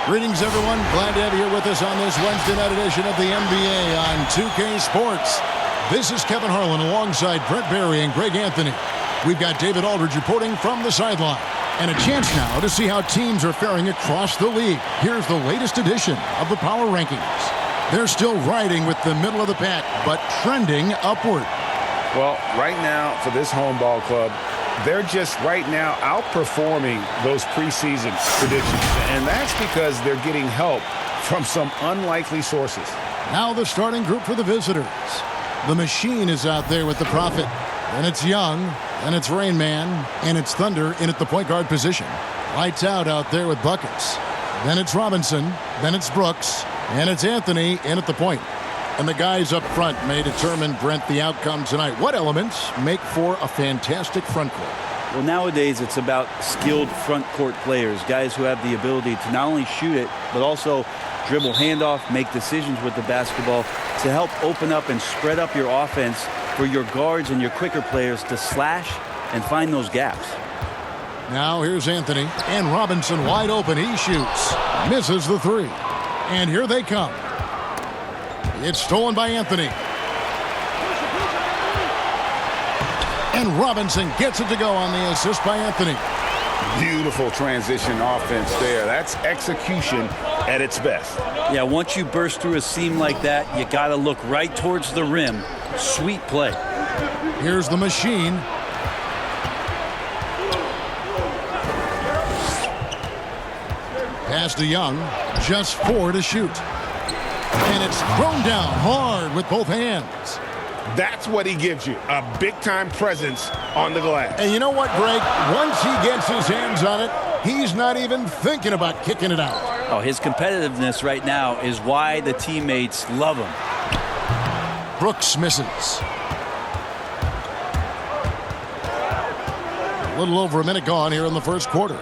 Greetings, everyone. Glad to have you here with us on this Wednesday night edition of the NBA on 2K Sports. This is Kevin Harlan alongside Brent Barry and Greg Anthony. We've got David Aldridge reporting from the sideline. And a chance now to see how teams are faring across the league. Here's the latest edition of the Power Rankings. They're still riding with the middle of the pack, but trending upward. Well, right now for this home ball club, they're just right now outperforming those preseason predictions. And that's because they're getting help from some unlikely sources. Now the starting group for the visitors. The Machine is out there with the Prophet. And it's Young, and it's Rain Man, and it's Thunder in at the point guard position. Lights out there with buckets. Then it's Robinson, then it's Brooks, and it's Anthony in at the point. And the guys up front may determine, Brent, the outcome tonight. What elements make for a fantastic front court? Well, nowadays it's about skilled front court players, guys who have the ability to not only shoot it, but also dribble handoff, make decisions with the basketball to help open up and spread up your offense for your guards and your quicker players to slash and find those gaps. Now here's Anthony, and Robinson wide open. He shoots, misses the three. And here they come. It's stolen by Anthony. And Robinson gets it to go on the assist by Anthony. Beautiful transition offense there. That's execution at its best. Yeah, once you burst through a seam like that, you got to look right towards the rim. Sweet play. Here's the Machine. Pass to Young. Just 4 to shoot. And it's thrown down hard with both hands. That's what he gives you, a big-time presence on the glass. And you know what, Greg? Once he gets his hands on it, he's not even thinking about kicking it out. Oh, his competitiveness right now is why the teammates love him. Brooks misses. A little over a minute gone here in the first quarter.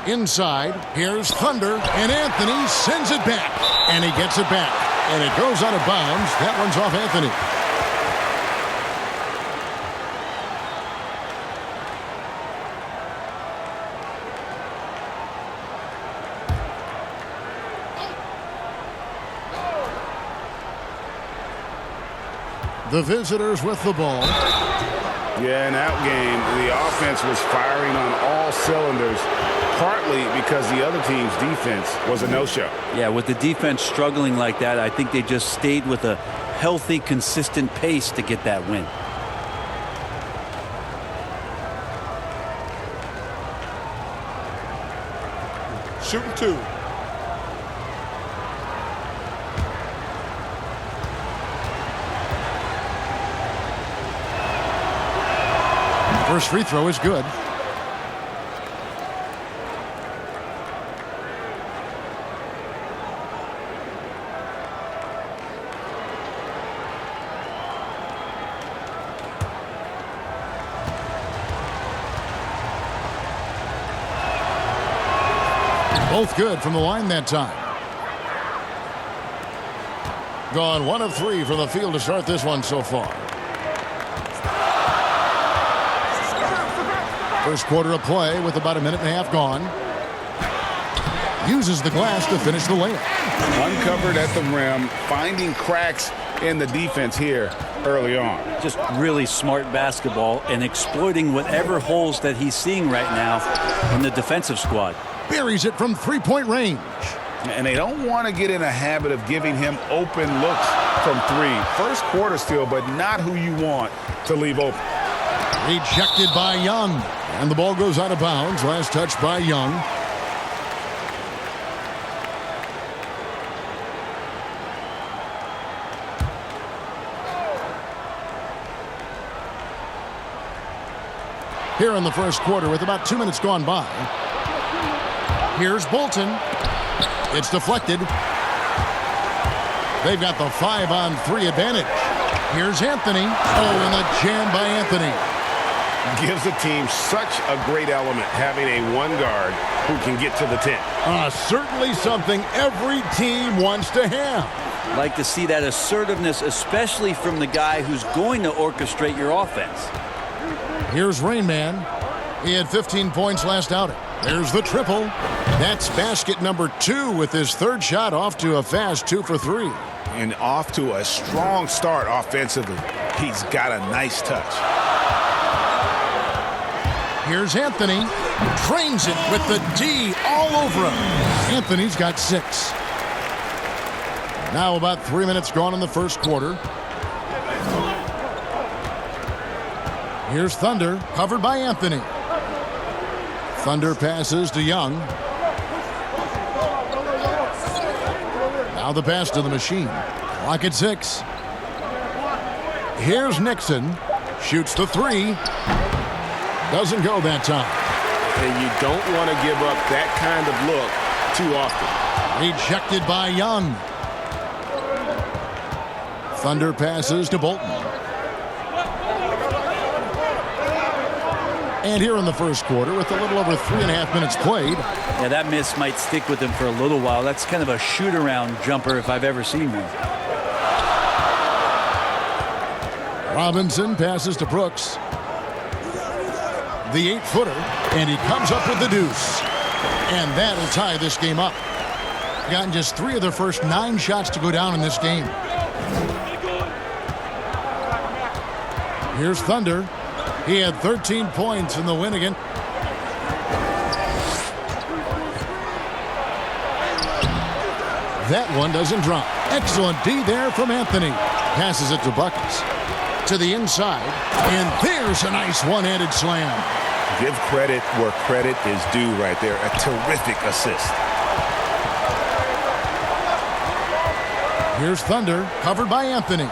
Inside, here's Thunder, and Anthony sends it back. And he gets it back. And it goes out of bounds. That one's off Anthony. The visitors with the ball. Yeah, in that game, the offense was firing on all cylinders, partly because the other team's defense was a no-show. Yeah, with the defense struggling like that, I think they just stayed with a healthy, consistent pace to get that win. Shooting 2. First free throw is good. Both good from the line that time. Gone 1 of 3 from the field to start this one so far. First quarter of play with about a minute and a half gone. Uses the glass to finish the layup. Uncovered at the rim, finding cracks in the defense here early on. Just really smart basketball and exploiting whatever holes that he's seeing right now in the defensive squad. Buries it from three-point range. And they don't want to get in a habit of giving him open looks from 3. First quarter still, but not who you want to leave open. Rejected by Young. And the ball goes out of bounds. Last touch by Young. Here in the first quarter with about 2 minutes gone by. Here's Bolton. It's deflected. They've got the 5-on-3 advantage. Here's Anthony. Oh, and the jam by Anthony. Gives the team such a great element having a one guard who can get to the 10. Certainly something every team wants to have. Like to see that assertiveness, especially from the guy who's going to orchestrate your offense. Here's Rain Man. He had 15 points last outing. There's the triple. That's basket number 2 with his third shot off to a fast 2 for 3. And off to a strong start offensively. He's got a nice touch. Here's Anthony. Drains it with the D all over him. Anthony's got 6. Now about 3 minutes gone in the first quarter. Here's Thunder, covered by Anthony. Thunder passes to Young. Now the pass to the Machine. Clock at 6. Here's Nixon. Shoots the 3. Doesn't go that time. And you don't want to give up that kind of look too often. Rejected by Young. Thunder passes to Bolton. And here in the first quarter, with a little over 3.5 minutes played. Yeah, that miss might stick with him for a little while. That's kind of a shoot-around jumper if I've ever seen one. Robinson passes to Brooks. The 8-footer, and he comes up with the deuce. And that'll tie this game up. Gotten just 3 of their first 9 shots to go down in this game. Here's Thunder. He had 13 points in the win again. That one doesn't drop. Excellent D there from Anthony. Passes it to Buckets. To the inside. And there's a nice one-handed slam. Give credit where credit is due right there. A terrific assist. Here's Thunder, covered by Anthony.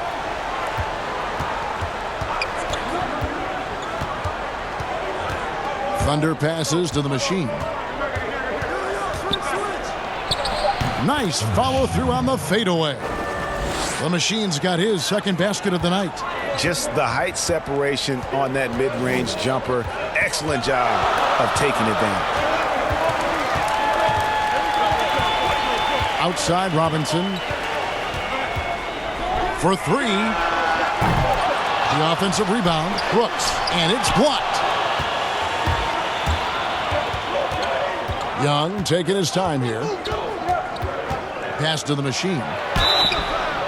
Thunder passes to the Machine. Nice follow through on the fadeaway. The Machine's got his second basket of the night. Just the height separation on that mid-range jumper. Excellent job of taking it down. Outside Robinson. For 3. The offensive rebound. Brooks. And it's blocked. Young taking his time here. Pass to the Machine.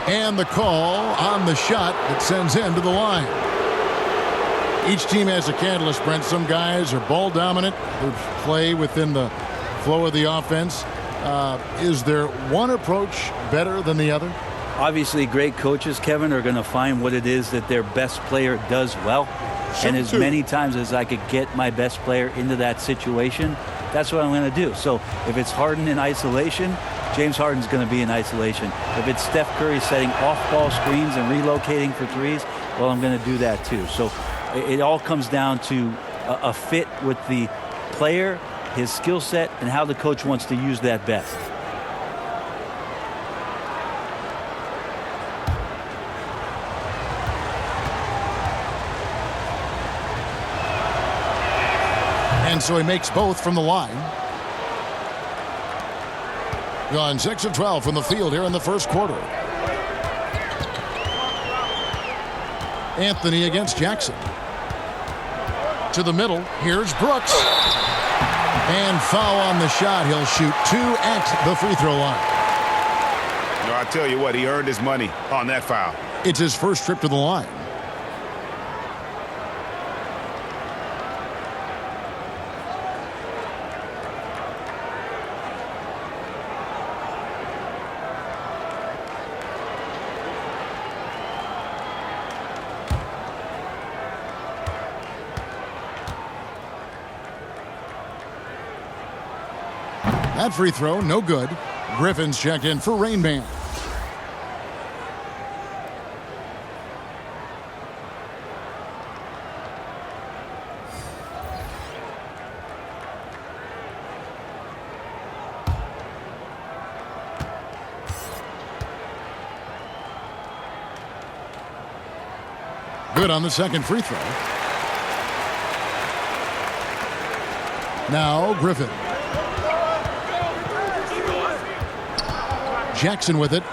And the call on the shot that sends him to the line. Each team has a catalyst, Brent. Some guys are ball dominant. They play within the flow of the offense. Is there one approach better than the other? Obviously, great coaches, Kevin, are going to find what it is that their best player does well. And as many times as I could get my best player into that situation, that's what I'm going to do. So if it's Harden in isolation, James Harden's going to be in isolation. If it's Steph Curry setting off-ball screens and relocating for threes, well, I'm going to do that too. So it all comes down to a fit with the player, his skill set, and how the coach wants to use that best. And so he makes both from the line. Gone 6 of 12 from the field here in the first quarter. Anthony against Jackson. To the middle. Here's Brooks. And foul on the shot. He'll shoot 2 at the free throw line. No, I tell you what, he earned his money on that foul. It's his first trip to the line. That free throw, no good. Griffin's checked in for Rain Man. Good on the second free throw. Now Griffin. Jackson with it.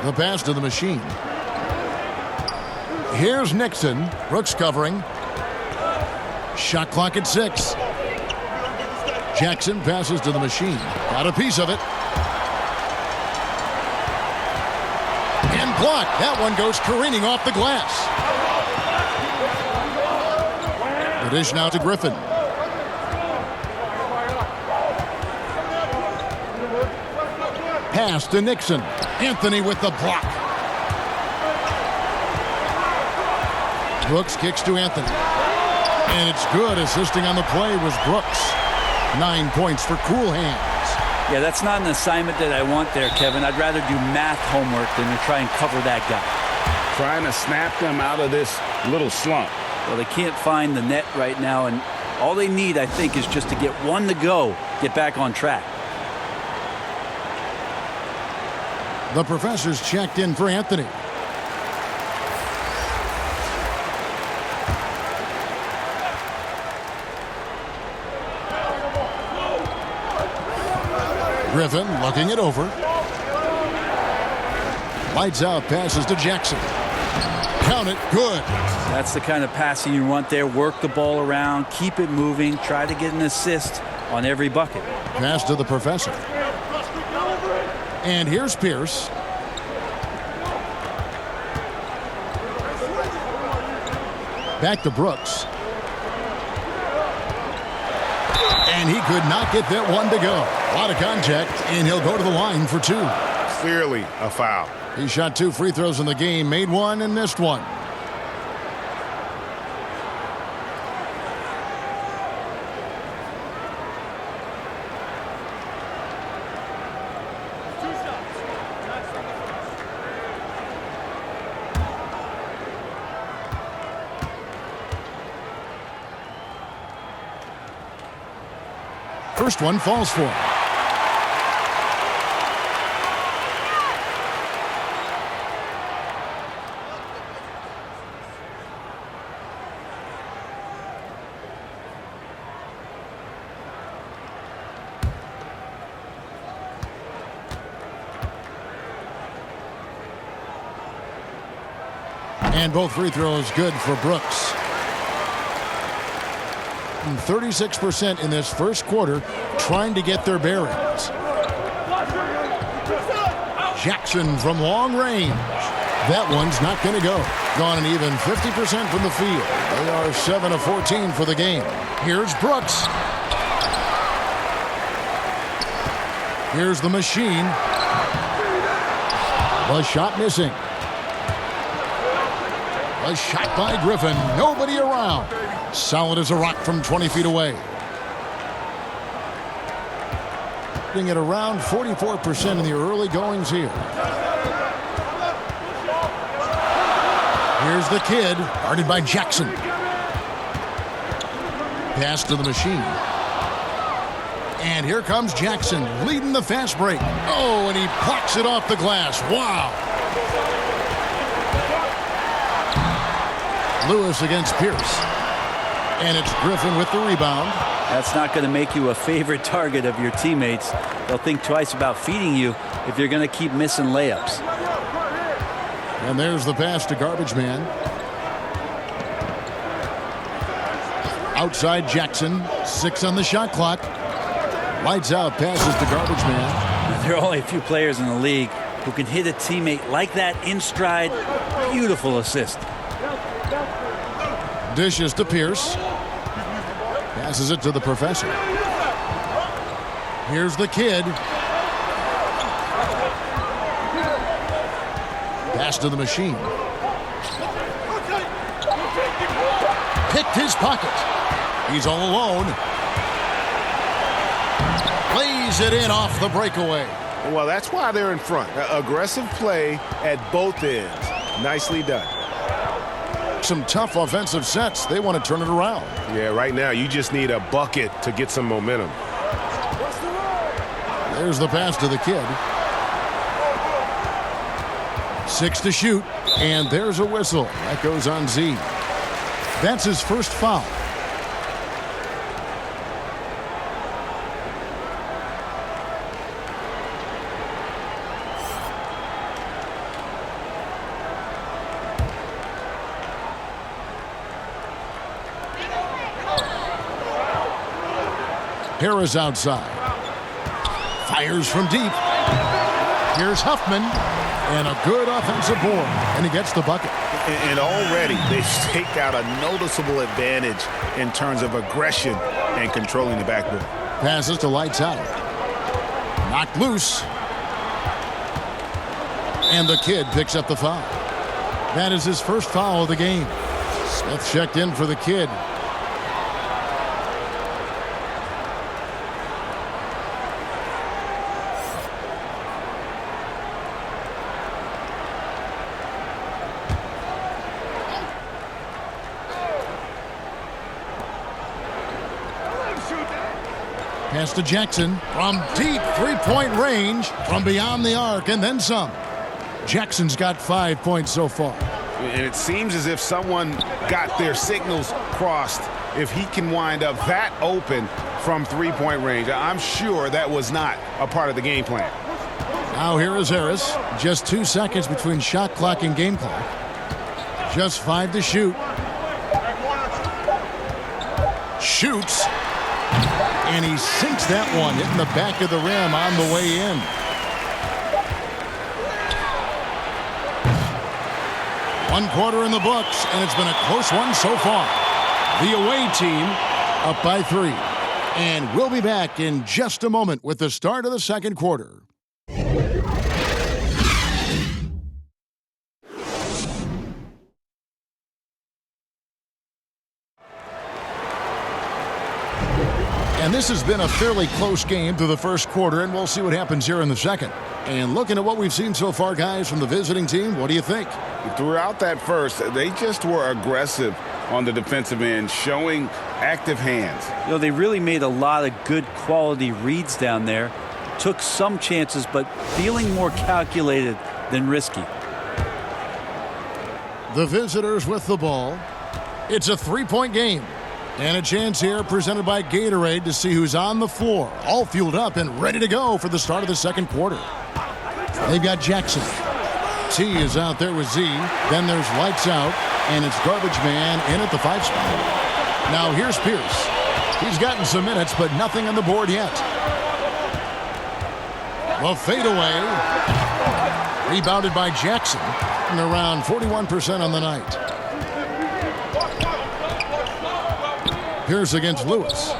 The pass to the Machine. Here's Nixon. Brooks covering. Shot clock at 6. Jackson passes to the machine. Got a piece of it. And blocked. That one goes careening off the glass. The dish now to Griffin. Pass to Nixon. Anthony with the block. Brooks kicks to Anthony. And it's good. Assisting on the play was Brooks. 9 points for Cool Hands. Yeah, that's not an assignment that I want there, Kevin. I'd rather do math homework than to try and cover that guy. Trying to snap them out of this little slump. Well, they can't find the net right now, and all they need, I think, is just to get one to go, get back on track. The professor's checked in for Anthony. Griffin looking it over. Lights out, passes to Jackson. Count it, good. That's the kind of passing you want there. Work the ball around, keep it moving, try to get an assist on every bucket. Pass to the professor. And here's Pierce. Back to Brooks. And he could not get that one to go. A lot of contact, and he'll go to the line for 2. Clearly a foul. He shot 2 free throws in the game, made 1 and missed 1. First one falls for him. And both free throws good for Brooks. 36% in this first quarter, trying to get their bearings. Jackson from long range. That one's not going to go. Gone an even 50% from the field. They are 7 of 14 for the game. Here's Brooks. Here's the machine. The shot missing. A shot by Griffin. Nobody around. Solid as a rock from 20 feet away. At around 44% in the early goings here. Here's the kid, guarded by Jackson. Pass to the machine. And here comes Jackson, leading the fast break. Oh, and he plucks it off the glass. Wow. Lewis against Pierce. And it's Griffin with the rebound. That's not going to make you a favorite target of your teammates. They'll think twice about feeding you if you're going to keep missing layups. And there's the pass to Garbage Man. Outside Jackson. 6 on the shot clock. Lights out, passes to Garbage Man. There are only a few players in the league who can hit a teammate like that in stride. Beautiful assist. Dishes to Pierce. Passes it to the professor. Here's the kid. Pass to the machine. Picked his pocket. He's all alone. Lays it in off the breakaway. Well, that's why they're in front. Aggressive play at both ends. Nicely done. Some tough offensive sets. They want to turn it around. Yeah, right now you just need a bucket to get some momentum. There's the pass to the kid. 6 to shoot, and there's a whistle. That goes on Z. That's his first foul. Harris outside. Fires from deep. Here's Huffman. And a good offensive board. And he gets the bucket. And already they take out a noticeable advantage in terms of aggression and controlling the backboard. Passes to Lights Out. Knocked loose. And the kid picks up the foul. That is his first foul of the game. Smith checked in for the kid. Pass to Jackson from deep three-point range from beyond the arc and then some. Jackson's got 5 points so far. And it seems as if someone got their signals crossed if he can wind up that open from three-point range. I'm sure that was not a part of the game plan. Now here is Harris. Just 2 seconds between shot clock and game clock. Just 5 to shoot. Shoots. And he sinks that one, hitting the back of the rim on the way in. One quarter in the books, and it's been a close one so far. The away team up by 3. And we'll be back in just a moment with the start of the second quarter. And this has been a fairly close game through the first quarter, and we'll see what happens here in the second. And looking at what we've seen so far, guys, from the visiting team, what do you think? Throughout that first, they just were aggressive on the defensive end, showing active hands. You know, they really made a lot of good quality reads down there. Took some chances, but feeling more calculated than risky. The visitors with the ball. It's a three-point game. And a chance here presented by Gatorade to see who's on the floor, all fueled up and ready to go for the start of the second quarter. They've got Jackson. T is out there with Z. Then there's Lights Out, and it's Garbage Man in at the 5 spot. Now here's Pierce. He's gotten some minutes, but nothing on the board yet. The fadeaway. Rebounded by Jackson, and around 41% on the night. Pierce against Lewis.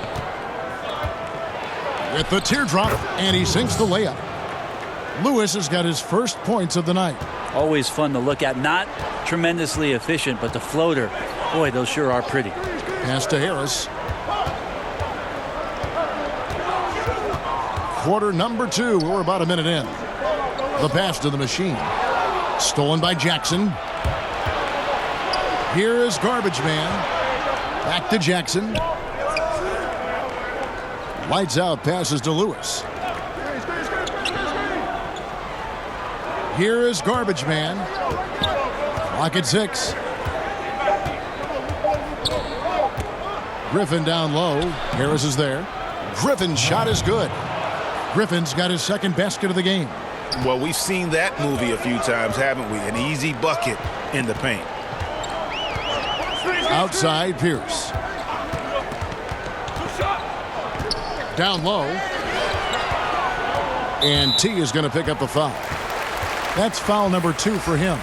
With the teardrop, and he sinks the layup. Lewis has got his first points of the night. Always fun to look at. Not tremendously efficient, but the floater, boy, those sure are pretty. Pass to Harris. Quarter number 2. We're about a minute in. The pass to the machine. Stolen by Jackson. Here is Garbage Man. Back to Jackson. Lights Out passes to Lewis. Here is Garbage Man. Clock at 6. Griffin down low. Harris is there. Griffin's shot is good. Griffin's got his second basket of the game. Well, we've seen that movie a few times, haven't we? An easy bucket in the paint. Outside, Pierce. Down low. And T is going to pick up the foul. That's foul number 2 for him.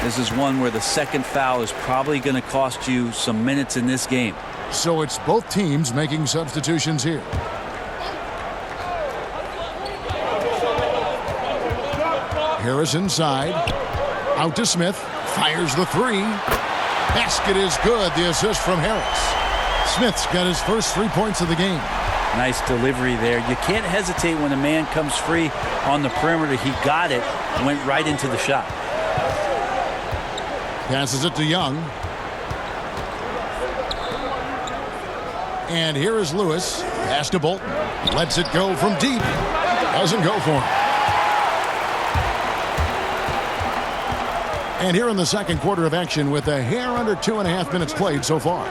This is one where the second foul is probably going to cost you some minutes in this game. So it's both teams making substitutions here. Harris inside. Out to Smith. Fires the 3. Basket is good. The assist from Harris. Smith's got his first 3 points of the game. Nice delivery there. You can't hesitate when a man comes free on the perimeter. He got it and went right into the shot. Passes it to Young. And here is Lewis. Pass to Bolton. Lets it go from deep. Doesn't go for him. And here in the second quarter of action with a hair under 2.5 minutes played so far.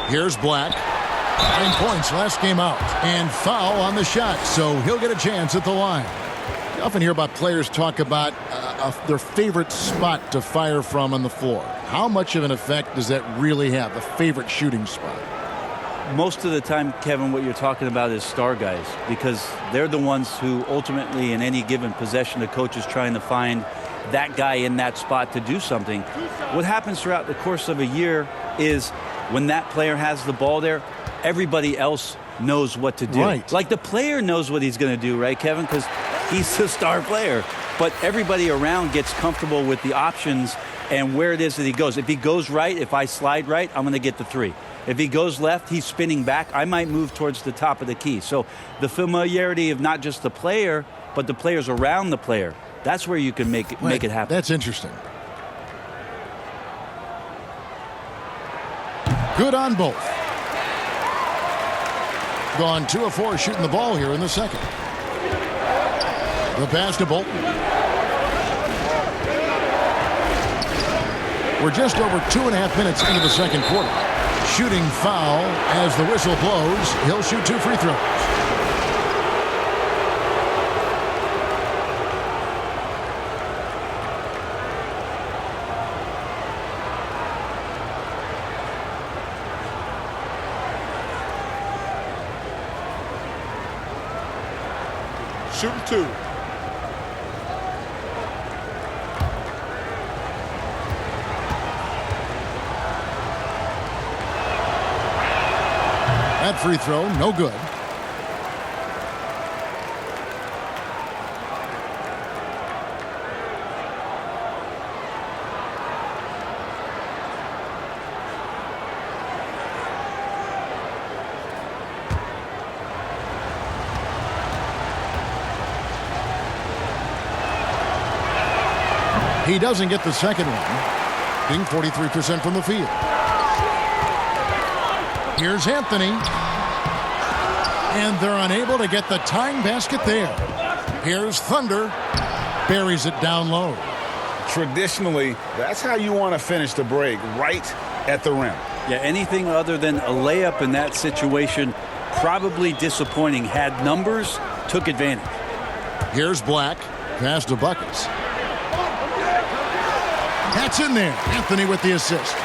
Here's Black. 9 points last game out. And foul on the shot, so he'll get a chance at the line. You often hear about players talk about their favorite spot to fire from on the floor. How much of an effect does that really have, the favorite shooting spot? Most of the time, Kevin, what you're talking about is star guys, because they're the ones who ultimately in any given possession the coach is trying to find that guy in that spot to do something. What happens throughout the course of a year is when that player has the ball there, everybody else knows what to do. Right. Like the player knows what he's going to do, right, Kevin? Because he's the star player. But everybody around gets comfortable with the options and where it is that he goes. If he goes right, if I slide right, I'm going to get the three. If he goes left, he's spinning back. I might move towards the top of the key. So the familiarity of not just the player, but the players around the player, that's where you can make it happen. That's interesting. Good on both. Gone 2 of 4 shooting the ball here in the second. The pass to Bolton. We're just over 2.5 minutes into the second quarter. Shooting foul as the whistle blows. He'll shoot 2 free throws. Shooting 2. That free throw, no good. He doesn't get the second one, being 43% from the field. Here's Anthony. And they're unable to get the tying basket there. Here's Thunder. Buries it down low. Traditionally, that's how you want to finish the break, right at the rim. Yeah, anything other than a layup in that situation, probably disappointing. Had numbers, took advantage. Here's Black. Pass to Buckets. That's in there. Anthony with the assist.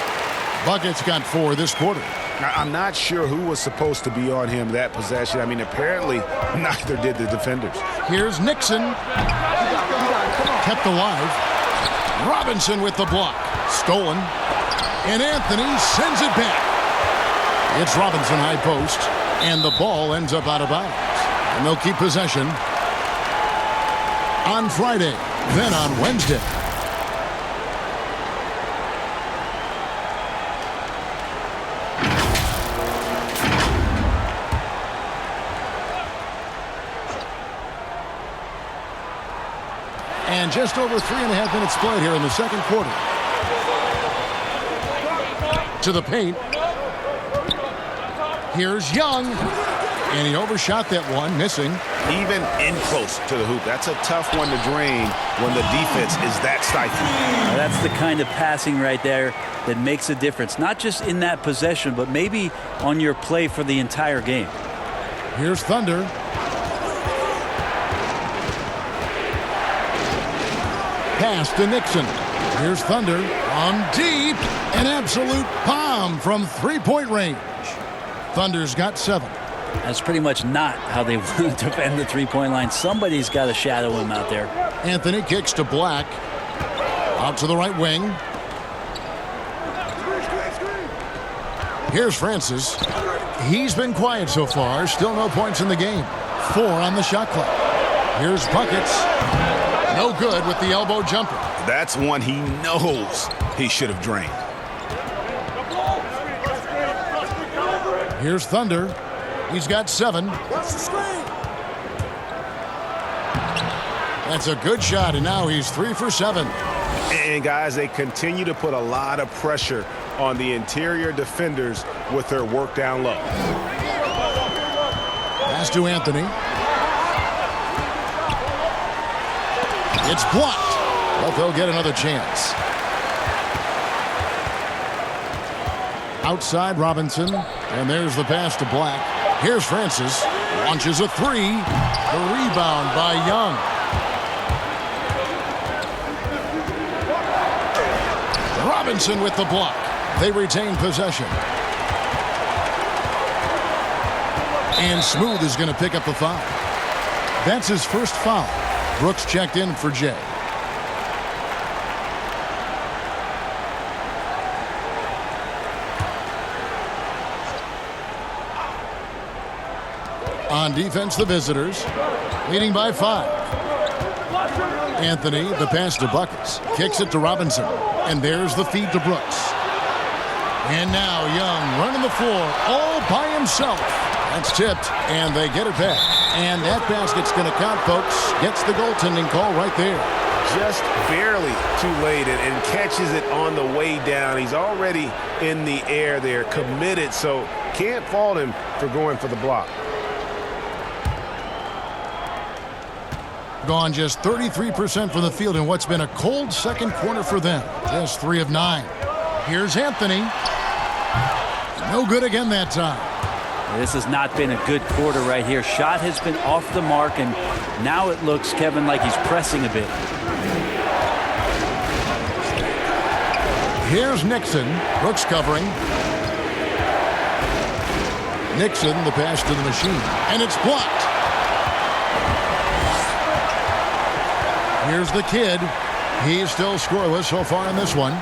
Buckets got 4 this quarter. Now, I'm not sure who was supposed to be on him that possession. I mean, apparently, neither did the defenders. Here's Nixon. Kept alive. Robinson with the block. Stolen. And Anthony sends it back. It's Robinson high post. And the ball ends up out of bounds. And they'll keep possession on Friday, then on Wednesday. And just over 3.5 minutes played here in the second quarter. To the paint. Here's Young. And he overshot that one, missing. Even in close to the hoop. That's a tough one to drain when the defense is that stifling. Now that's the kind of passing right there that makes a difference. Not just in that possession, but maybe on your play for the entire game. Here's Thunder. Pass to Nixon. Here's Thunder on deep. An absolute bomb from three-point range. Thunder's got 7. That's pretty much not how they want to defend the three-point line. Somebody's got to shadow him out there. Anthony kicks to Black. Out to the right wing. Here's Francis. He's been quiet so far. Still no points in the game. 4 on the shot clock. Here's Buckets. No good with the elbow jumper. That's one he knows he should have drained. Here's Thunder. He's got 7. That's a good shot, and now he's 3 for 7. And guys, they continue to put a lot of pressure on the interior defenders with their work down low. Pass to Anthony. It's blocked, but they'll get another chance. Outside Robinson, and there's the pass to Black. Here's Francis, launches a 3. The rebound by Young. Robinson with the block. They retain possession. And Smooth is going to pick up the foul. That's his first foul. Brooks checked in for Jay. On defense, the visitors, leading by 5. Anthony, the pass to Buckets, kicks it to Robinson, and there's the feed to Brooks. And now Young running the floor all by himself. That's tipped, and they get it back. And that basket's going to count, folks. Gets the goaltending call right there. Just barely too late and catches it on the way down. He's already in the air there, committed, so can't fault him for going for the block. Gone just 33% from the field in what's been a cold second quarter for them. Just 3 of 9. Here's Anthony. No good again that time. This has not been a good quarter right here. Shot has been off the mark, and now it looks, Kevin, like he's pressing a bit. Here's Nixon. Brooks covering. Nixon, the pass to the machine, and it's blocked. Here's the kid. He's still scoreless so far in this one.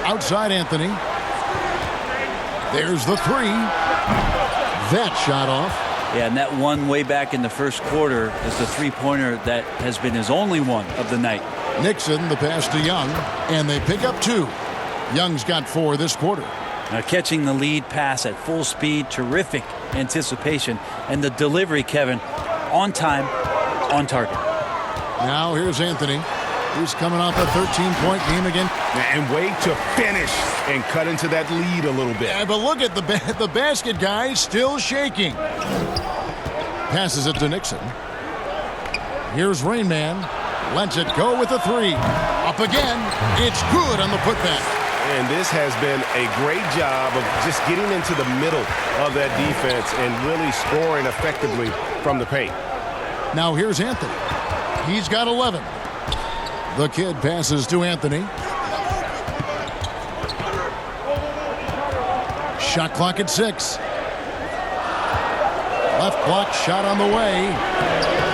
Outside Anthony. There's the 3. That shot off. Yeah, and that one way back in the first quarter is the three-pointer that has been his only one of the night. Nixon, the pass to Young, and they pick up 2. Young's got 4 this quarter. Now catching the lead pass at full speed, terrific anticipation, and the delivery, Kevin, on time, on target. Now here's Anthony. He's coming off a 13-point game again. And way to finish and cut into that lead a little bit. Yeah, but look at the basket guy still shaking. Passes it to Nixon. Here's Rain Man. Lets it go with a 3. Up again. It's good on the putback. And this has been a great job of just getting into the middle of that defense and really scoring effectively from the paint. Now here's Anthony. He's got 11. The kid passes to Anthony. Shot clock at 6. Left block shot on the way.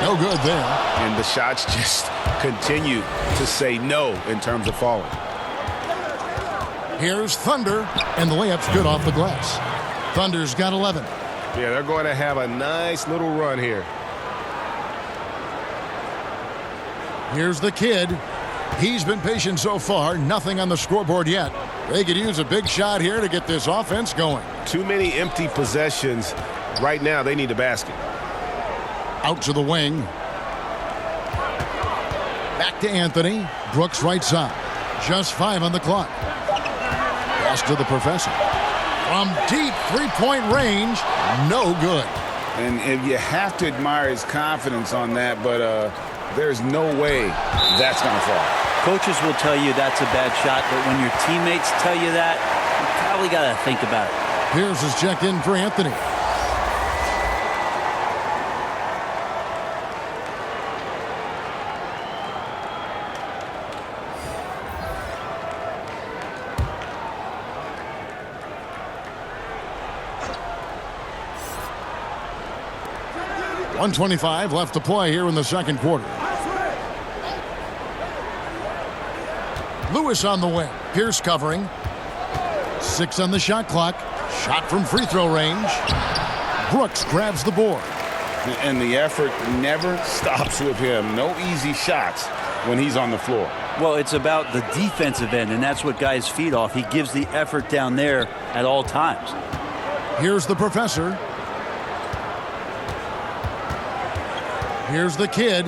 No good there. And the shots just continue to say no in terms of falling. Here's Thunder, and the layup's good off the glass. Thunder's got 11. Yeah, they're going to have a nice little run here. Here's the kid. He's been patient so far. Nothing on the scoreboard yet. They could use a big shot here to get this offense going. Too many empty possessions. Right now, they need a basket. Out to the wing. Back to Anthony. Brooks right side. Just 5 on the clock. Pass to the professor. From deep three-point range. No good. And you have to admire his confidence on that, but there's no way that's going to fall. Coaches will tell you that's a bad shot, but when your teammates tell you that, you probably got to think about it. Pierce is checked in for Anthony. .125 left to play here in the second quarter. Lewis on the wing. Pierce covering. 6 on the shot clock. Shot from free throw range. Brooks grabs the board. And the effort never stops with him. No easy shots when he's on the floor. Well, it's about the defensive end, and that's what guys feed off. He gives the effort down there at all times. Here's the professor. Here's the kid.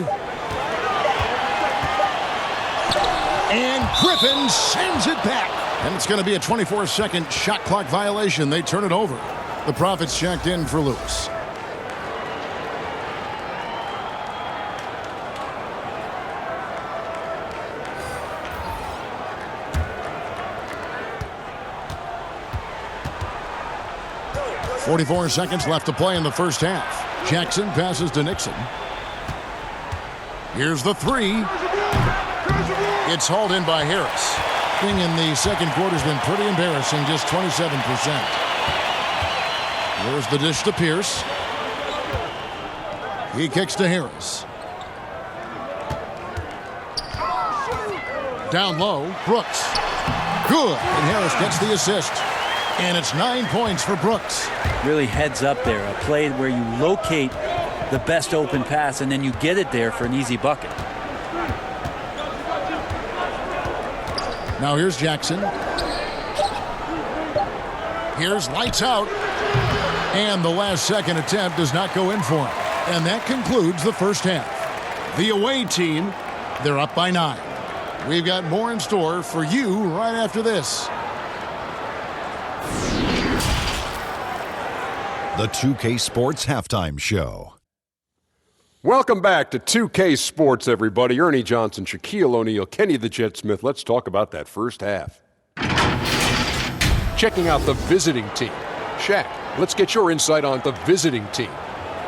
And Griffin sends it back. And it's going to be a 24-second shot clock violation. They turn it over. The Profits checked in for Lewis. .44 seconds left to play in the first half. Jackson passes to Nixon. Here's the 3. It's hauled in by Harris. Thing in the second quarter has been pretty embarrassing, just 27%. Here's the dish to Pierce. He kicks to Harris. Down low, Brooks. Good, and Harris gets the assist. And it's 9 points for Brooks. Really heads up there, a play where you locate the best open pass and then you get it there for an easy bucket. Now here's Jackson. Here's lights out. And the last second attempt does not go in for him. And that concludes the first half. The away team, they're up by 9. We've got more in store for you right after this. The 2K Sports Halftime Show. Welcome back to 2K Sports, everybody. Ernie Johnson, Shaquille O'Neal, Kenny the Jet Smith. Let's talk about that first half. Checking out the visiting team. Shaq, let's get your insight on the visiting team.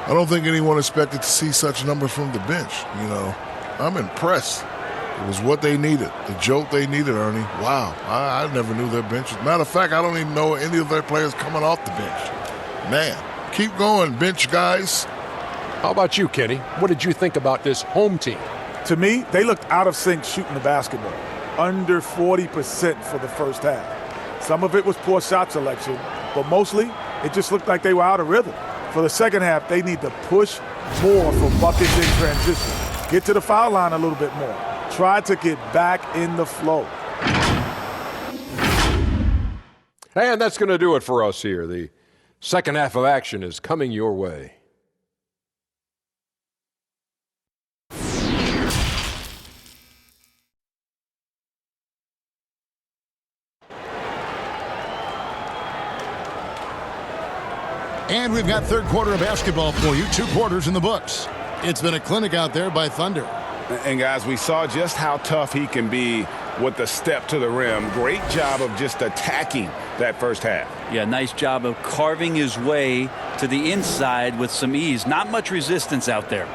I don't think anyone expected to see such numbers from the bench. You know, I'm impressed. It was what they needed, the jolt they needed, Ernie. Wow, I never knew their bench. Matter of fact, I don't even know any of their players coming off the bench. Man, keep going, bench guys. How about you, Kenny? What did you think about this home team? To me, they looked out of sync shooting the basketball. Under 40% for the first half. Some of it was poor shot selection, but mostly it just looked like they were out of rhythm. For the second half, they need to push more for buckets in transition. Get to the foul line a little bit more. Try to get back in the flow. And that's going to do it for us here. The second half of action is coming your way. And we've got third quarter of basketball for you. 2 quarters in the books. It's been a clinic out there by Thunder. And, guys, we saw just how tough he can be with the step to the rim. Great job of just attacking that first half. Yeah, nice job of carving his way to the inside with some ease. Not much resistance out there.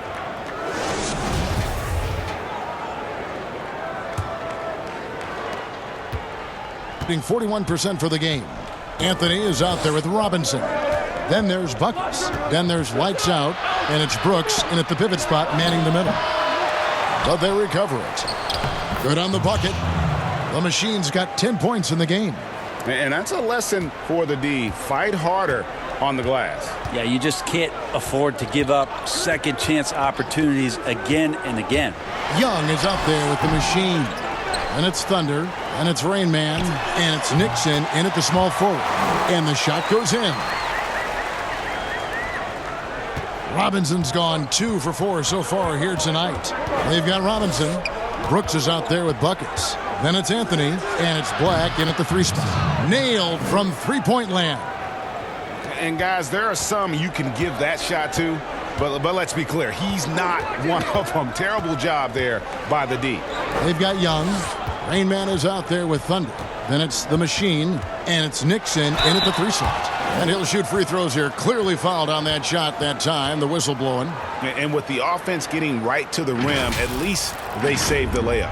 Shooting 41% for the game. Anthony is out there with Robinson. Then there's buckets. Then there's lights out. And it's Brooks in at the pivot spot, manning the middle. But they recover it. Good on the bucket. The Machine's got 10 points in the game. And that's a lesson for the D. Fight harder on the glass. Yeah, you just can't afford to give up second chance opportunities again and again. Young is out there with the Machine. And it's Thunder. And it's Rain Man. And it's Nixon in at the small forward. And the shot goes in. Robinson's gone 2 for 4 so far here tonight. They've got Robinson. Brooks is out there with buckets. Then it's Anthony, and it's Black in at the 3 spot. Nailed from three-point land. And, guys, there are some you can give that shot to, but let's be clear. He's not one of them. Terrible job there by the D. They've got Young. Rain Man is out there with Thunder. Then it's the Machine, and it's Nixon in at the 3 slot. And he'll shoot free throws here. Clearly fouled on that shot that time. The whistle blowing. And with the offense getting right to the rim, at least they saved the layup.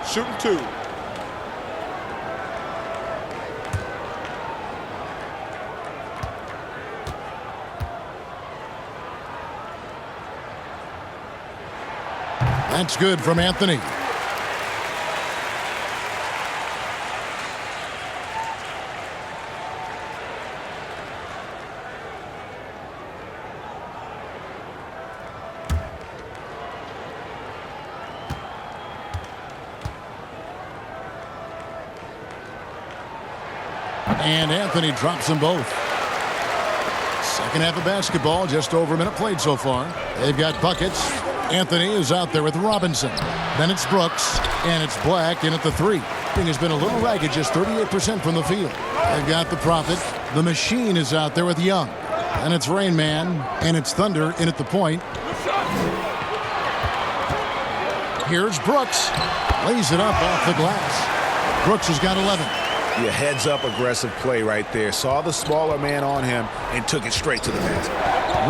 Shooting 2. That's good from Anthony. And Anthony drops them both. Second half of basketball, just over a minute played so far. They've got buckets. Anthony is out there with Robinson. Then it's Brooks, and it's Black in at the 3. Thing has been a little ragged, just 38% from the field. They've got the Prophet. The Machine is out there with Young. And it's Rain Man, and it's Thunder in at the point. Here's Brooks. Lays it up off the glass. Brooks has got 11. Yeah, heads-up aggressive play right there. Saw the smaller man on him and took it straight to the basket.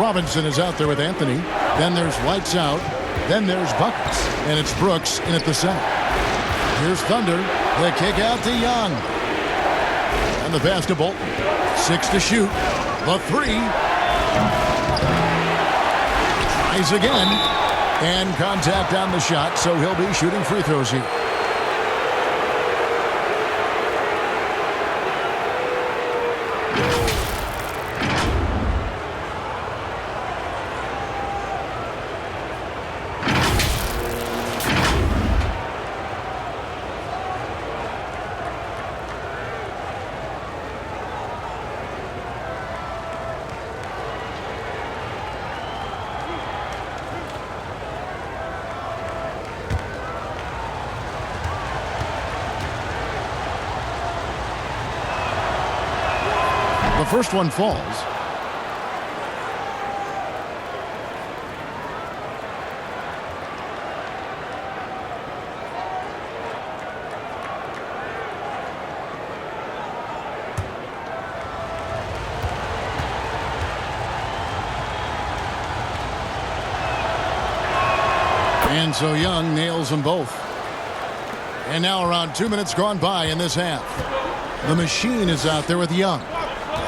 Robinson is out there with Anthony. Then there's Lights Out. Then there's Buckets. And it's Brooks in at the center. Here's Thunder. The kick out to Young. And the pass to Bolton. 6 to shoot. The 3. Tries again. And contact on the shot, so he'll be shooting free throws here. The first one falls. And so Young nails them both. And now around 2 minutes gone by in this half. The Machine is out there with Young.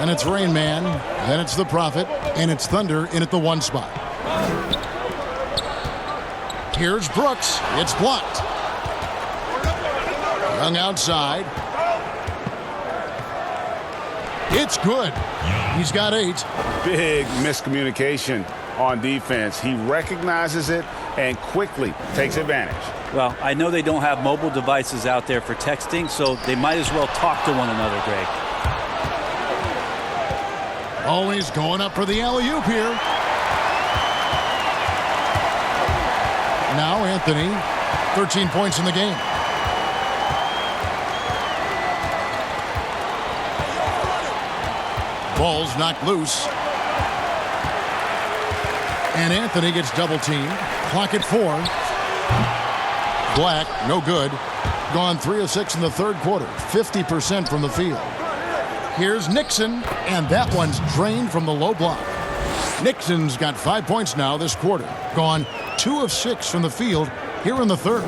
And it's Rain Man, then it's the Prophet, and it's Thunder in at the 1 spot. Here's Brooks. It's blocked. Young outside. It's good. He's got 8. Big miscommunication on defense. He recognizes it and quickly takes advantage. Well, I know they don't have mobile devices out there for texting, so they might as well talk to one another, Greg. Always going up for the alley-oop here. Now Anthony, 13 points in the game. Ball's knocked loose. And Anthony gets double-teamed. Clock at 4. Black, no good. Gone 3 of 6 in the third quarter. 50% from the field. Here's Nixon, and that one's drained from the low block. Nixon's got 5 points now this quarter. Gone 2 of 6 from the field here in the third.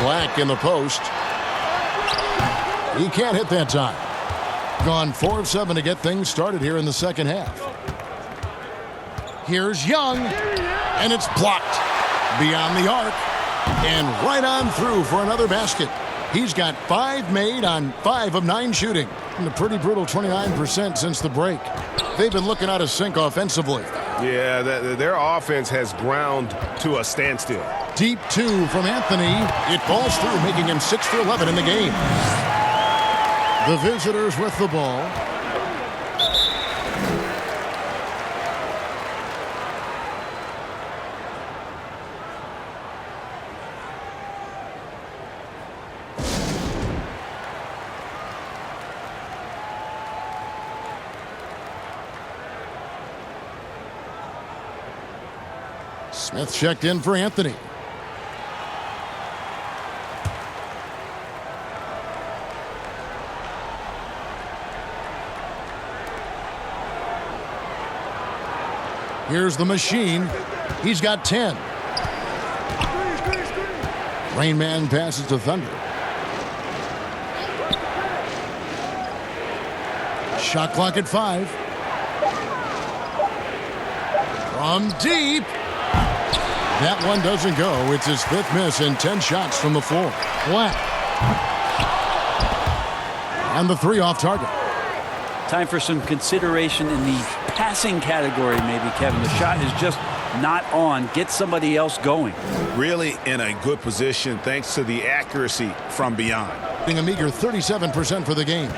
Black in the post. He can't hit that time. Gone 4 of 7 to get things started here in the second half. Here's Young, and it's blocked beyond the arc and right on through for another basket. He's got 5 made on 5 of 9 shooting. And a pretty brutal 29% since the break. They've been looking out of sync offensively. Yeah, their offense has ground to a standstill. Deep 2 from Anthony. It falls through, making him 6 for 11 in the game. The visitors with the ball. Smith checked in for Anthony. Here's the Machine. He's got 10. Rain Man passes to Thunder. Shot clock at 5. From deep. That one doesn't go. It's his 5th miss and 10 shots from the floor. Black. And the 3 off target. Time for some consideration in the passing category, maybe, Kevin. The shot is just not on. Get somebody else going. Really in a good position thanks to the accuracy from beyond. Being a meager 37% for the game.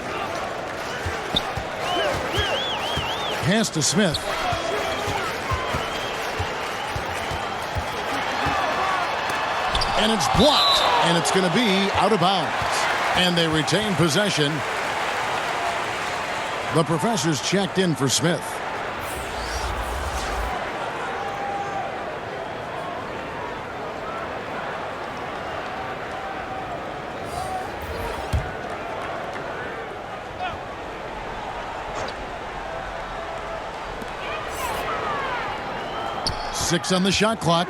Pass to Smith. And it's blocked. And it's going to be out of bounds. And they retain possession. The professors checked in for Smith. 6 on the shot clock.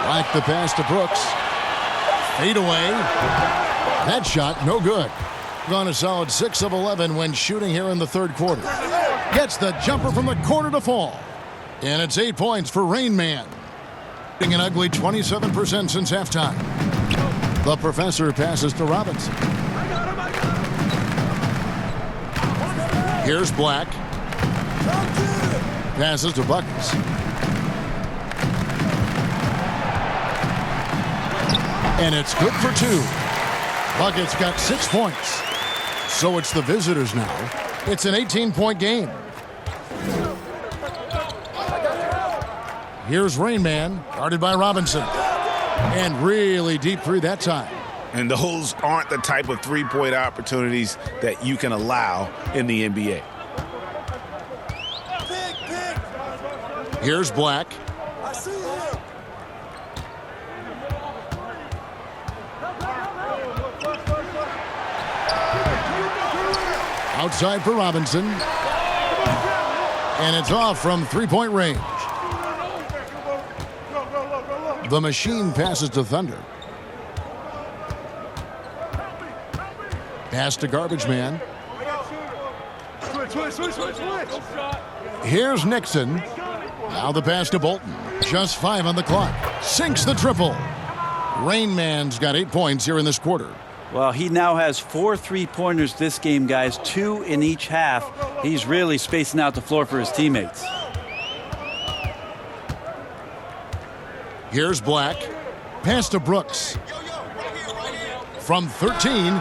Like the pass to Brooks. Fade away. That shot, no good. Gone a solid 6 of 11 when shooting here in the third quarter. Gets the jumper from the corner to fall. And it's 8 points for Rain Man. An ugly 27% since halftime. The professor passes to Robinson. Here's Black. Passes to Buckets. And it's good for 2. Buckets got 6 points. So it's the visitors now. It's an 18-point game. Here's Rain Man, guarded by Robinson. And really deep three that time. And those aren't the type of three-point opportunities that you can allow in the NBA. Here's Black. Outside for Robinson. And it's off from three-point range. The machine passes to Thunder. Pass to Garbage Man. Here's Nixon. Now the pass to Bolton. Just 5 on the clock. Sinks the triple. Rain Man's got 8 points here in this quarter. Well, he now has 4 3-pointers this game, guys. 2 in each half. He's really spacing out the floor for his teammates. Here's Black. Pass to Brooks. From 13.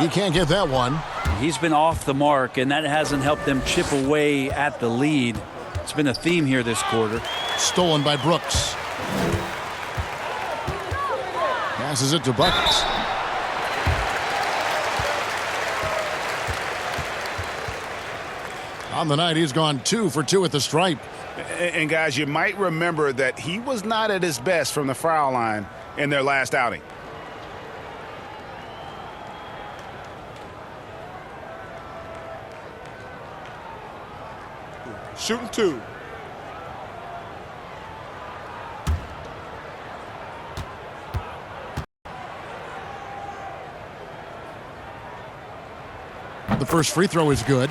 He can't get that one. He's been off the mark, and that hasn't helped them chip away at the lead. It's been a theme here this quarter. Stolen by Brooks. Passes it to Buckets. On the night, he's gone 2 for 2 at the stripe. And guys, you might remember that he was not at his best from the foul line in their last outing. Shooting 2. The first free throw is good.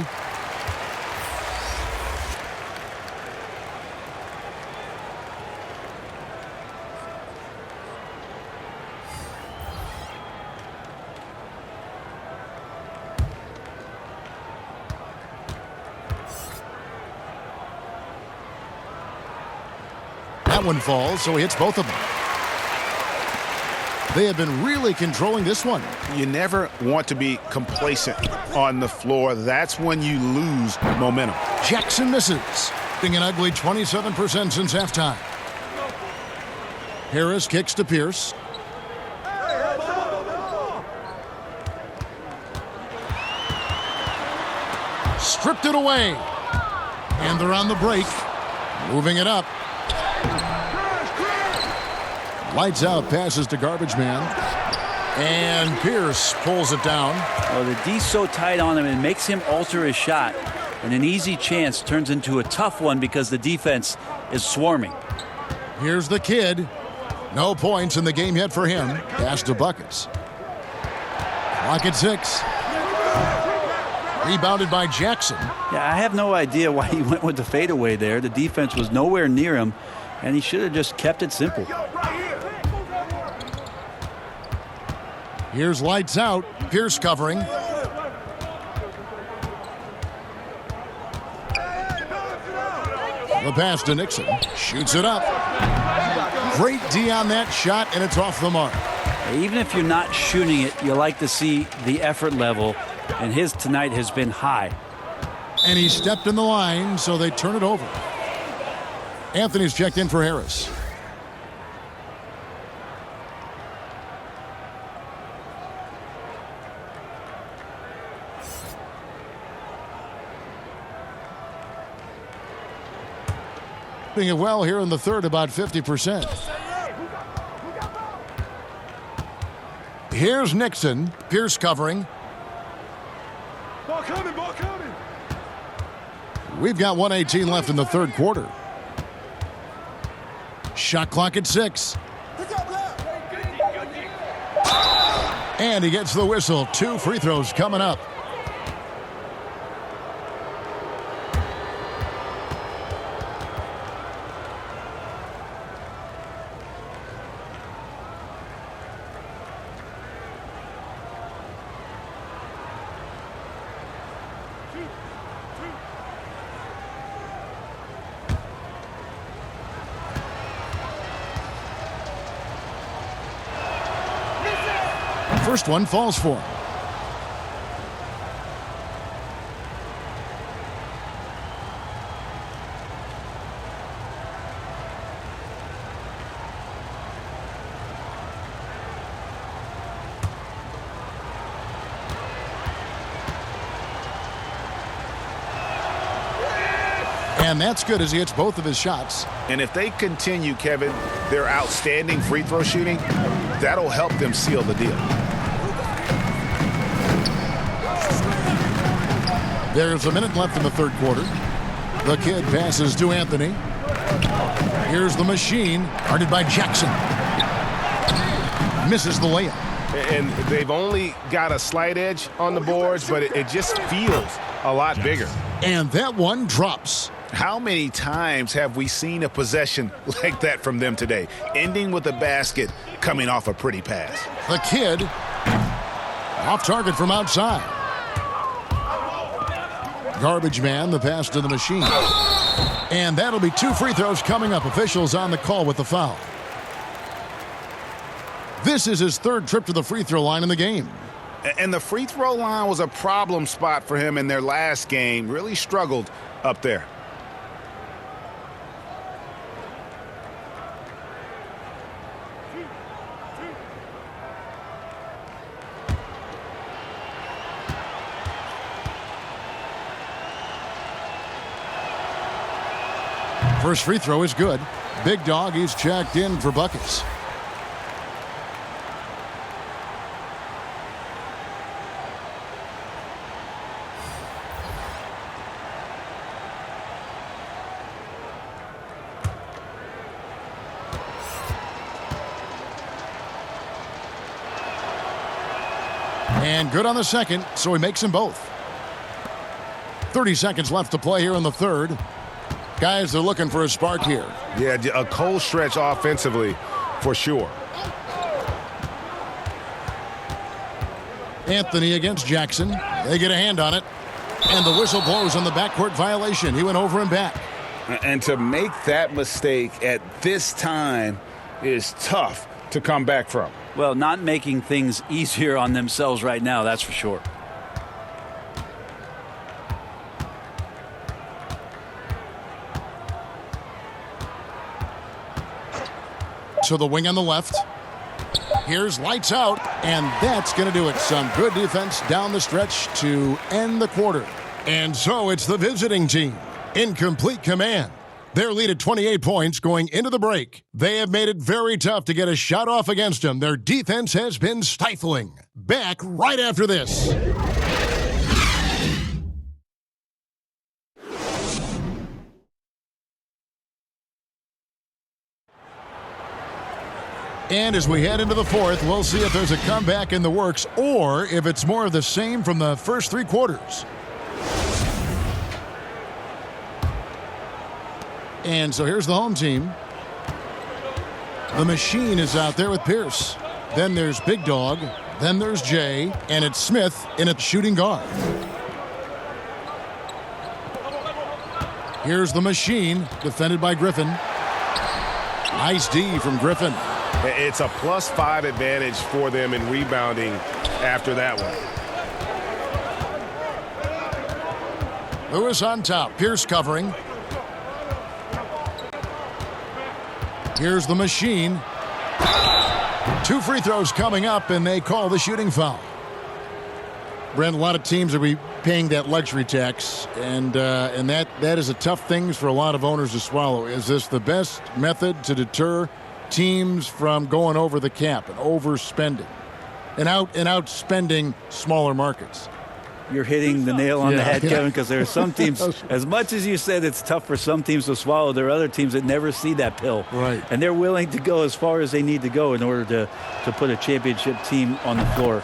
That one falls, so he hits both of them. They have been really controlling this one. You never want to be complacent on the floor. That's when you lose momentum. Jackson misses. Being an ugly 27% since halftime. Harris kicks to Pierce. Stripped it away. And they're on the break. Moving it up. Lights out, passes to Garbage Man. And Pierce pulls it down. Oh, the D's so tight on him, it makes him alter his shot. And an easy chance turns into a tough one because the defense is swarming. Here's the kid. No points in the game yet for him. Pass to Buckets. Clock at 6. Rebounded by Jackson. Yeah, I have no idea why he went with the fadeaway there. The defense was nowhere near him, and he should have just kept it simple. Here's lights out. Pierce covering. The pass to Nixon. Shoots it up. Great D on that shot, and it's off the mark. Even if you're not shooting it, you like to see the effort level, and his tonight has been high. And he stepped in the line, so they turn it over. Anthony's checked in for Harris. Doing it well here in the third, about 50%. Here's Nixon. Pierce covering. Ball coming, ball coming. We've got 1:18 left in the third quarter. Shot clock at 6. And he gets the whistle. 2 free throws coming up. First one falls for him. And that's good as he hits both of his shots. And if they continue, Kevin, their outstanding free throw shooting, that'll help them seal the deal. There's a minute left in the third quarter. The kid passes to Anthony. Here's the machine, guarded by Jackson. Misses the layup. And they've only got a slight edge on the boards, but it just feels a lot bigger. And that one drops. How many times have we seen a possession like that from them today, ending with a basket coming off a pretty pass? The kid off target from outside. Garbage man, the pass to the machine. And that'll be 2 free throws coming up. Officials on the call with the foul. This is his 3rd trip to the free throw line in the game. And the free throw line was a problem spot for him in their last game. Really struggled up there. First free throw is good. Big Dog, he's checked in for buckets. And good on the second, so he makes them both. 30 seconds left to play here in the third. Guys, they're looking for a spark here. Yeah, a cold stretch offensively for sure. Anthony against Jackson. They get a hand on it. And the whistle blows on the backcourt violation. He went over and back. And to make that mistake at this time is tough to come back from. Well, not making things easier on themselves right now, that's for sure. So the wing on the left. Here's lights out, and that's going to do it. Some good defense down the stretch to end the quarter. And so it's the visiting team in complete command. Their lead at 28 points going into the break. They have made it very tough to get a shot off against them. Their defense has been stifling. Back right after this. And as we head into the fourth, we'll see if there's a comeback in the works or if it's more of the same from the first 3 quarters. And so here's the home team. The machine is out there with Pierce. Then there's Big Dog. Then there's Jay. And it's Smith in at shooting guard. Here's the machine, defended by Griffin. Nice D from Griffin. It's a +5 advantage for them in rebounding after that one. Lewis on top. Pierce covering. Here's the machine. 2 free throws coming up, and they call the shooting foul. Brent, a lot of teams are paying that luxury tax, and that is a tough thing for a lot of owners to swallow. Is this the best method to deter teams from going over the cap and overspending and outspending smaller markets? you're hitting the nail on the head, Kevin, because there are some teams, as much as you said it's tough for some teams to swallow, there are other teams that never see that pill. Right. And they're willing to go as far as they need to go in order to put a championship team on the floor.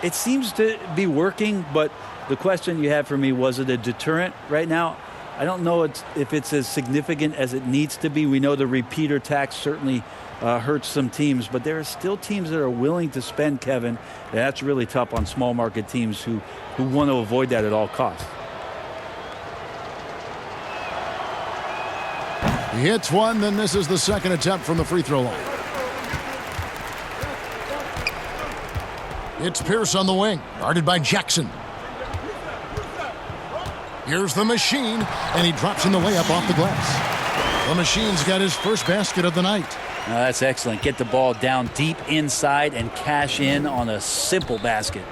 It seems to be working, but the question you had for me, was it a deterrent right now? I don't know if it's as significant as it needs to be. We know the repeater tax certainly hurts some teams, but there are still teams that are willing to spend, Kevin. And that's really tough on small market teams who want to avoid that at all costs. He hits one, then misses the second attempt from the free throw line. It's Pierce on the wing, guarded by Jackson. Here's the Machine, and he drops in the layup off the glass. The Machine's got his first basket of the night. That's excellent. Get the ball down deep inside and cash in on a simple basket.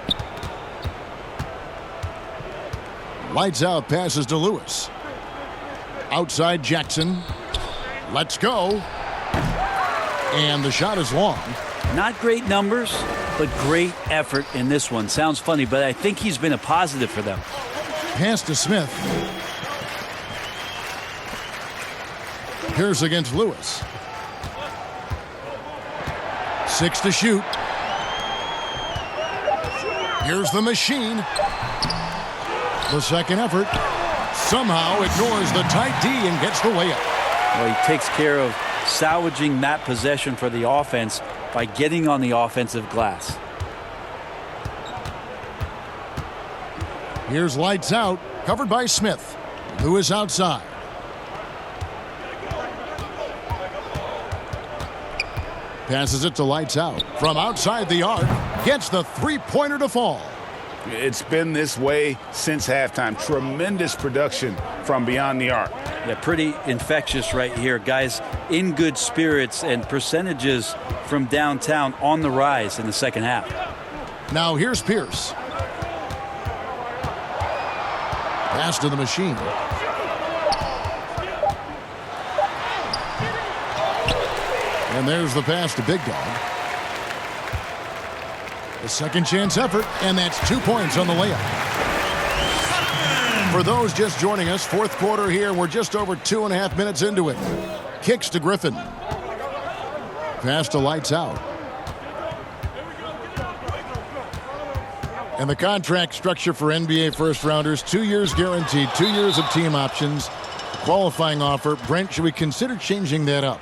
Lights out, passes to Lewis. Outside Jackson. Let's go. And the shot is long. Not great numbers, but great effort in this one. Sounds funny, but I think he's been a positive for them. Pass to Smith. Pierce against Lewis. 6 to shoot. Here's the Machine. The second effort somehow ignores the tight D and gets the layup. Well, he takes care of salvaging that possession for the offense by getting on the offensive glass. Here's lights out, covered by Smith. Lewis outside. Passes it to lights out. From outside the arc, gets the three-pointer to fall. It's been this way since halftime. Tremendous production from beyond the arc. Yeah, pretty infectious right here. Guys in good spirits, and percentages from downtown on the rise in the second half. Now here's Pierce. Pass to the Machine. And there's the pass to Big Dog. A second chance effort, and that's 2 points on the layup. For those just joining us, fourth quarter here, we're just over 2.5 minutes into it. Kicks to Griffin. Pass to lights out. And the contract structure for NBA first-rounders, 2 years guaranteed, 2 years of team options, qualifying offer. Brent, should we consider changing that up?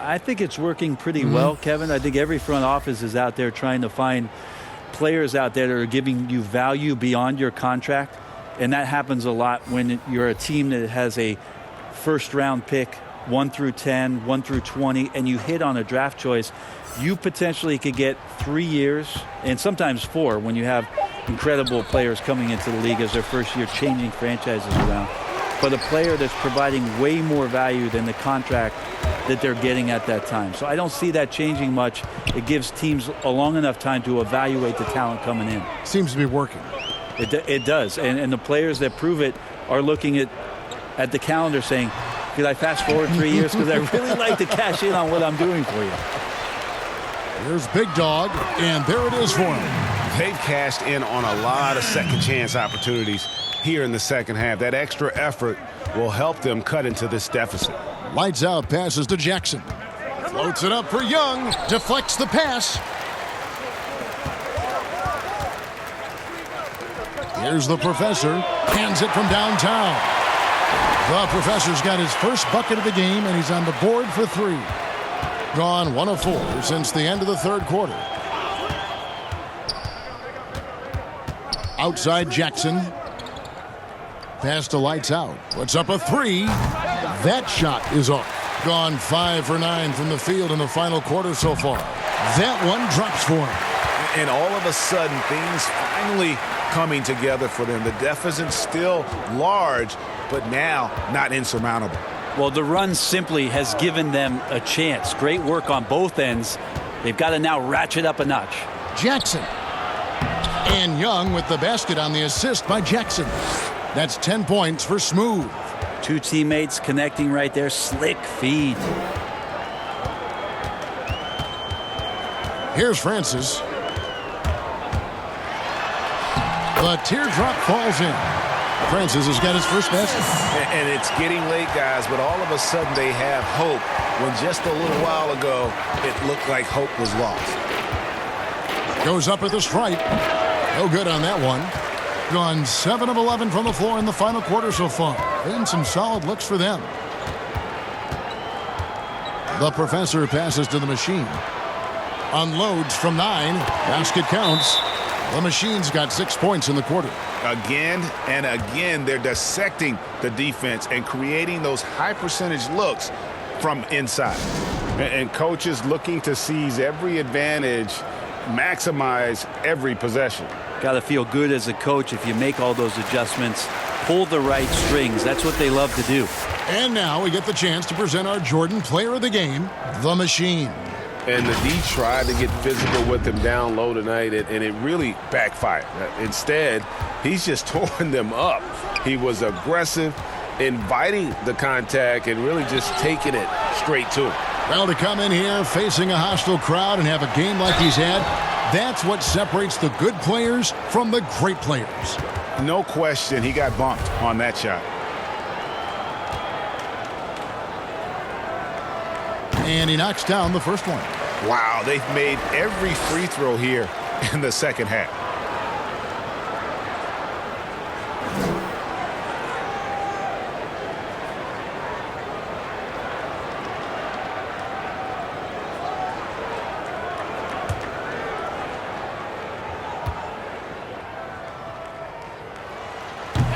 I think it's working pretty well, Kevin. I think every front office is out there trying to find players out there that are giving you value beyond your contract. And that happens a lot when you're a team that has a first-round pick, 1 through 10, 1 through 20, and you hit on a draft choice. You potentially could get 3 years, and sometimes 4, when you have incredible players coming into the league as their first year, changing franchises around. But a player that's providing way more value than the contract that they're getting at that time. So I don't see that changing much. It gives teams a long enough time to evaluate the talent coming in. Seems to be working. It does. And the players that prove it are looking at the calendar saying, could I fast forward 3 years? Because I really like to cash in on what I'm doing for you. Here's Big Dog, and there it is for him. They've cashed in on a lot of second chance opportunities here in the second half. That extra effort will help them cut into this deficit. Lights out, passes to Jackson. Floats it up for Young, deflects the pass. Here's the Professor, hands it from downtown. The Professor's got his first bucket of the game, and he's on the board for 3. Gone 1 of 4 since the end of the third quarter. Outside Jackson. Pass to lights out. Puts up a 3. That shot is off. Gone 5 for 9 from the field in the final quarter so far. That one drops for him. And all of a sudden, things finally coming together for them. The deficit's still large, but now not insurmountable. Well, the run simply has given them a chance. Great work on both ends. They've got to now ratchet up a notch. Jackson. And Young with the basket on the assist by Jackson. That's 10 points for Smooth. 2 teammates connecting right there. Slick feed. Here's Francis. The teardrop falls in. Francis has got his first basket. And it's getting late, guys, but all of a sudden they have hope when just a little while ago it looked like hope was lost. Goes up at the stripe. No good on that one. Gone 7 of 11 from the floor in the final quarter so far. Been some solid looks for them. The professor passes to the machine. Unloads from 9. Basket counts. The machine's got 6 points in the quarter. Again and again, they're dissecting the defense and creating those high percentage looks from inside. And coaches looking to seize every advantage, maximize every possession. Got to feel good as a coach if you make all those adjustments, pull the right strings. That's what they love to do. And now we get the chance to present our Jordan Player of the Game, the Machine. And the D tried to get physical with him down low tonight, and it really backfired. Instead, he's just tore them up. He was aggressive, inviting the contact, and really just taking it straight to him. Well, to come in here facing a hostile crowd and have a game like he's had, that's what separates the good players from the great players. No question, he got bumped on that shot. And he knocks down the first one. Wow, they've made every free throw here in the second half.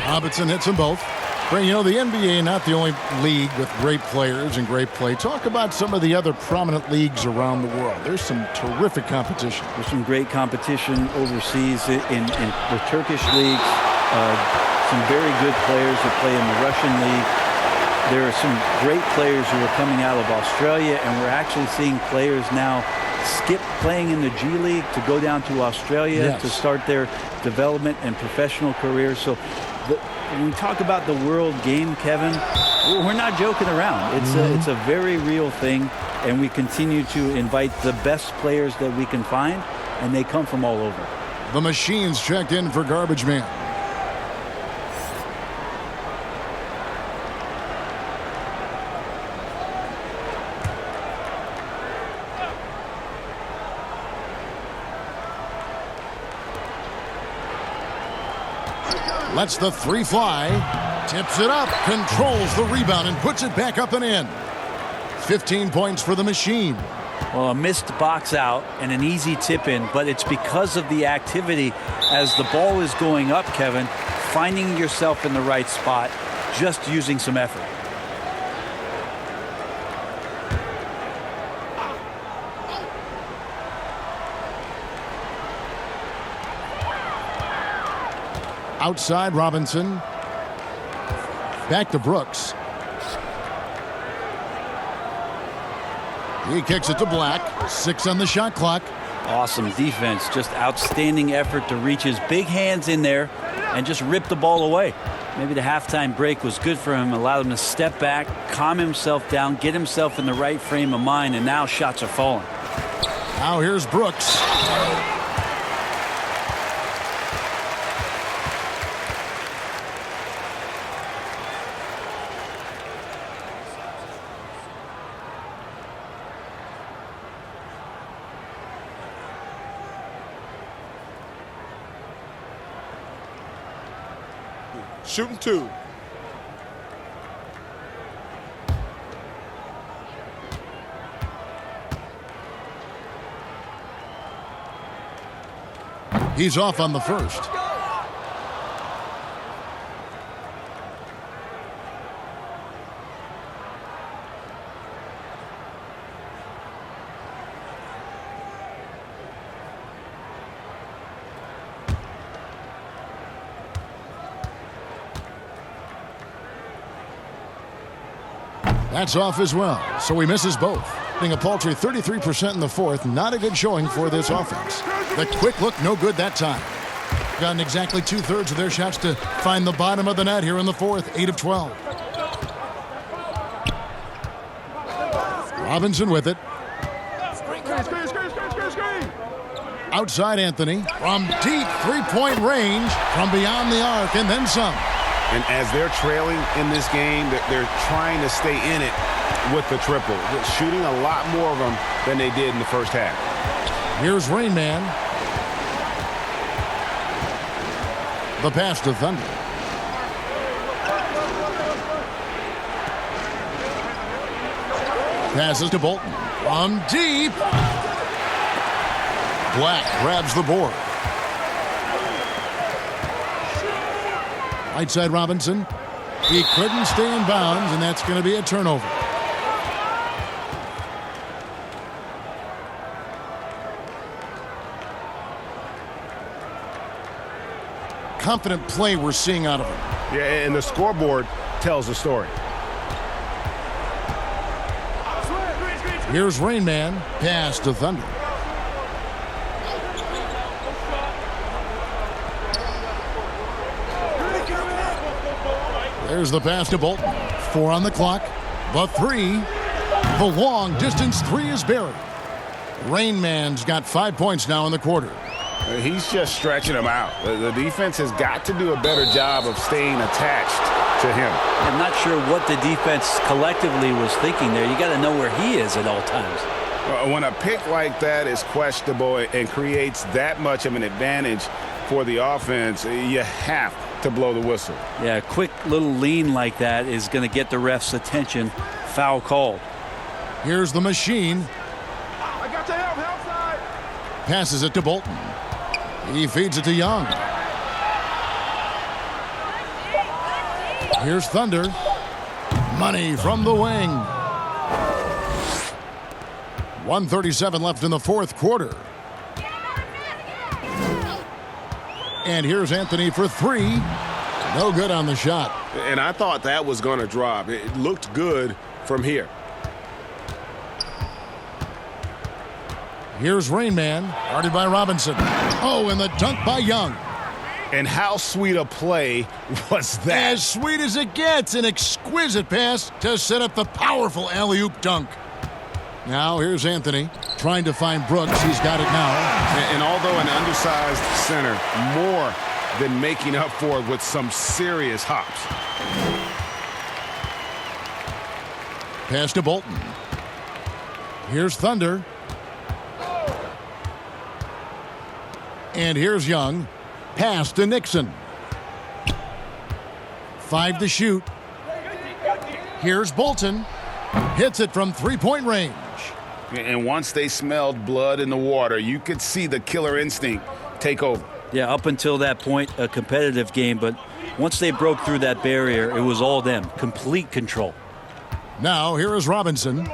Robinson hits them both. But, you know, the NBA not the only league with great players and great play. Talk about some of the other prominent leagues around the world. There's some terrific competition. There's some great competition overseas in the Turkish leagues. Some very good players that play in the Russian league. There are some great players who are coming out of Australia, and we're actually seeing players now skip playing in the G League to go down to Australia to start their development and professional careers. So when we talk about the world game, Kevin, we're not joking around. It's a very real thing, and we continue to invite the best players that we can find, and they come from all over. The Machine's checked in for garbage man. Lets the three fly, tips it up, controls the rebound, and puts it back up and in. 15 points for the Machine. Well, a missed box out and an easy tip in, but it's because of the activity as the ball is going up, Kevin, finding yourself in the right spot, just using some effort. Outside Robinson. Back to Brooks. He kicks it to Black. 6 on the shot clock. Awesome defense. Just outstanding effort to reach his big hands in there and just rip the ball away. Maybe the halftime break was good for him. Allowed him to step back, calm himself down, get himself in the right frame of mind, and now shots are falling. Now here's Brooks. Shooting 2. He's off on the first. That's off as well, so he misses both. Being a paltry 33% in the fourth, not a good showing for this offense. The quick look, no good that time. Gotten exactly 2/3 of their shots to find the bottom of the net here in the fourth, 8 of 12. Robinson with it. Outside Anthony from deep three-point range, from beyond the arc, and then some. And as they're trailing in this game, they're trying to stay in it with the triple. They're shooting a lot more of them than they did in the first half. Here's Rain Man. The pass to Thunder. Passes to Bolton. From deep. Black grabs the board. Right side Robinson. He couldn't stay in bounds, and that's going to be a turnover. Confident play we're seeing out of him. Yeah, and the scoreboard tells the story. Here's Rain Man. Pass to Thunder. There's the pass to Bolton. 4 on the clock. The 3. The long distance 3 is buried. Rain Man's got 5 points now in the quarter. He's just stretching them out. The defense has got to do a better job of staying attached to him. I'm not sure what the defense collectively was thinking there. You got to know where he is at all times. When a pick like that is questionable and creates that much of an advantage for the offense, you have to blow the whistle. Yeah, a quick little lean like that is going to get the ref's attention. Foul called. Here's the machine. I got the help side. Passes it to Bolton. He feeds it to Young. Here's Thunder. Money from the wing. 1:37 left in the fourth quarter. And here's Anthony for 3. No good on the shot. And I thought that was going to drop. It looked good from here. Here's Rain Man, guarded by Robinson. Oh, and the dunk by Young. And how sweet a play was that? As sweet as it gets, an exquisite pass to set up the powerful alley-oop dunk. Now here's Anthony trying to find Brooks. He's got it now. And although an undersized center, more than making up for it with some serious hops. Pass to Bolton. Here's Thunder. And here's Young. Pass to Nixon. 5 to shoot. Here's Bolton. Hits it from three-point range. And once they smelled blood in the water, you could see the killer instinct take over. Yeah, up until that point, a competitive game, but once they broke through that barrier, it was all them. Complete control. Now, here is Robinson.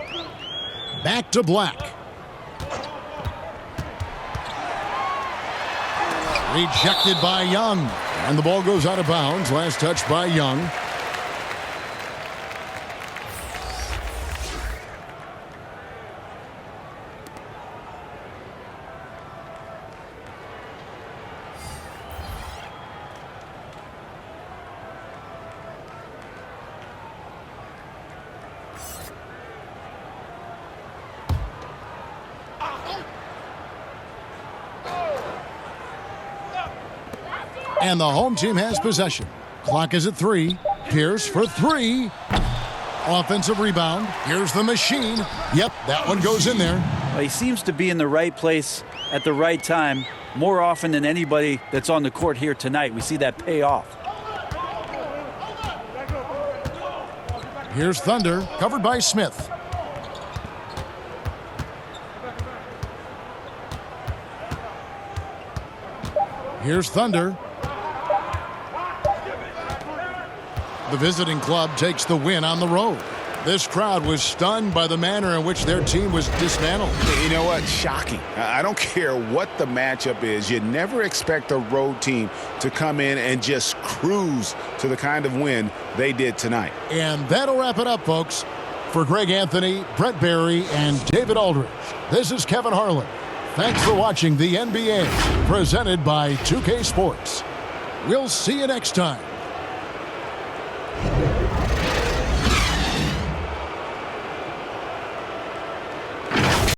Back to Black. Rejected by Young. And the ball goes out of bounds. Last touch by Young. And the home team has possession. Clock is at 3. Pierce for 3. Offensive rebound. Here's the machine. Yep, that one goes in there. Well, he seems to be in the right place at the right time more often than anybody that's on the court here tonight. We see that pay off. Here's Thunder, covered by Smith. Here's Thunder. The visiting club takes the win on the road. This crowd was stunned by the manner in which their team was dismantled. You know what? Shocking. I don't care what the matchup is. You never expect a road team to come in and just cruise to the kind of win they did tonight. And that'll wrap it up, folks. For Greg Anthony, Brett Barry, and David Aldridge, this is Kevin Harlan. Thanks for watching the NBA, presented by 2K Sports. We'll see you next time.